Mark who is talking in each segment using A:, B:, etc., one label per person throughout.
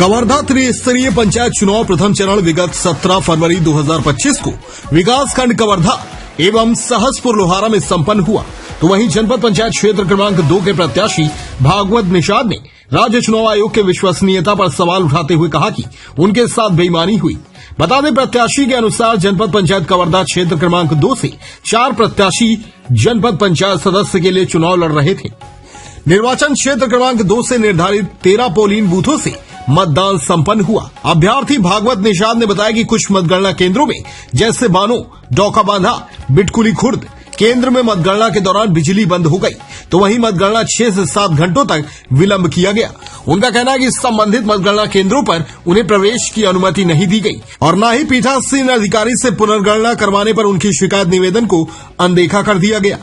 A: कवर्धा त्रिस्तरीय पंचायत चुनाव प्रथम चरण विगत 17 फरवरी 2025 को विकासखंड कवर्धा एवं सहसपुर लोहारा में संपन्न हुआ। तो वहीं जनपद पंचायत क्षेत्र क्रमांक 2 के प्रत्याशी भागवत निषाद ने राज्य चुनाव आयोग के विश्वसनीयता पर सवाल उठाते हुए कहा कि उनके साथ बेईमानी हुई। बता दें, प्रत्याशी के अनुसार जनपद पंचायत कवर्धा क्षेत्र क्रमांक 2 से 4 प्रत्याशी जनपद पंचायत सदस्य के लिए चुनाव लड़ रहे थे। निर्वाचन क्षेत्र क्रमांक 2 से निर्धारित 13 पोलिंग बूथों से मतदान संपन्न हुआ। अभ्यर्थी भागवत निषाद ने बताया कि कुछ मतगणना केंद्रों में जैसे बानो, डौका बांधा, बिटकुली खुर्द केंद्र में मतगणना के दौरान बिजली बंद हो गई, तो वहीं मतगणना 6 से 7 घंटों तक विलंब किया गया। उनका कहना है कि संबंधित मतगणना केंद्रों पर उन्हें प्रवेश की अनुमति नहीं दी गई और न ही पीठासीन अधिकारी से पुनर्गणना करवाने पर उनकी शिकायत निवेदन को अनदेखा कर दिया गया।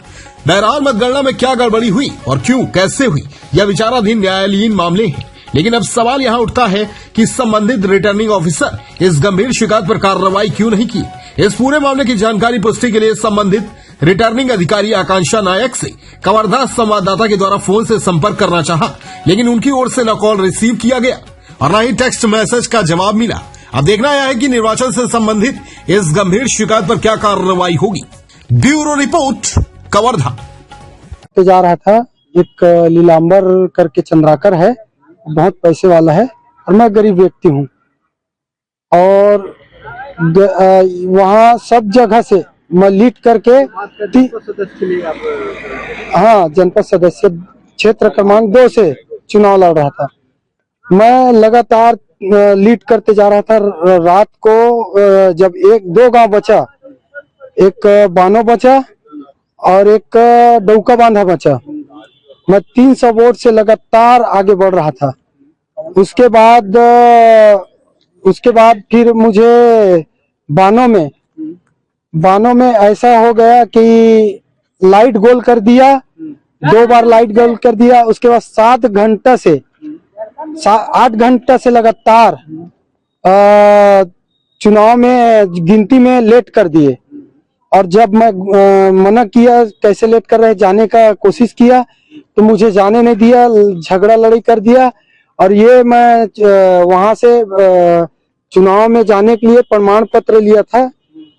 A: बहरहाल मतगणना में क्या गड़बड़ी हुई और क्यों, कैसे हुई, यह विचाराधीन न्यायालयीन मामले हैं। लेकिन अब सवाल यहां उठता है कि संबंधित रिटर्निंग ऑफिसर इस गंभीर शिकायत पर कार्रवाई क्यों नहीं की। इस पूरे मामले की जानकारी पुष्टि के लिए संबंधित रिटर्निंग अधिकारी आकांक्षा नायक से कवर्धा संवाददाता के द्वारा फोन से संपर्क करना चाहा, लेकिन उनकी ओर से न कॉल रिसीव किया गया और न ही टेक्स्ट मैसेज का जवाब मिला। अब देखना यह है कि निर्वाचन से संबंधित इस गंभीर शिकायत पर क्या कार्रवाई होगी। Bureau report, Kawardha.
B: तो जा रहा था, एक लीलांबर करके चंद्राकर है, बहुत पैसे वाला है और मैं गरीब व्यक्ति हूँ और वहाँ सब जगह से मैं लीड करके हाँ, जनपद सदस्य क्षेत्र क्रमांक 2 से चुनाव लड़ रहा था। मैं लगातार लीड करते जा रहा था। रात को जब 1-2 गांव बचा, एक बानो बचा और एक डौका बांधा बचा, मैं 300 वोट से लगातार आगे बढ़ रहा था। उसके बाद फिर मुझे बानो में ऐसा हो गया कि लाइट गोल कर दिया, 2 बार लाइट गोल कर दिया। उसके बाद 8 घंटा से लगातार चुनाव में गिनती में लेट कर दिए और जब मैं मना किया कैसे लेट कर रहे जाने का कोशिश किया तो मुझे जाने नहीं दिया, झगड़ा लड़ाई कर दिया। और ये मैं वहां से चुनाव में जाने के लिए प्रमाण पत्र लिया था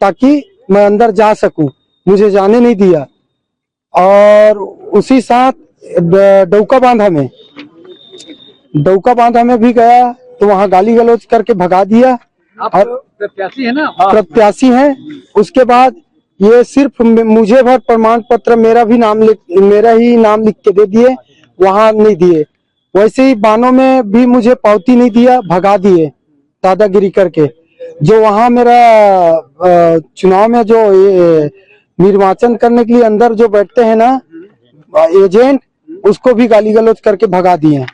B: ताकि मैं अंदर जा सकूं, मुझे जाने नहीं दिया। और उसी साथ डौका बांधा में भी गया तो वहां गाली गलौज करके भगा दिया। और
C: प्रत्याशी है ना?
B: प्रत्याशी हैं। उसके बाद ये सिर्फ मुझे भर प्रमाण पत्र मेरा ही नाम लिख के दे दिए, वहां नहीं दिए। वैसे ही बानों में भी मुझे पावती नहीं दिया, भगा दिए दादागिरी करके। जो वहां मेरा चुनाव में जो निर्वाचन करने के लिए अंदर जो बैठते हैं ना एजेंट, उसको भी गाली गलौज करके भगा दिए।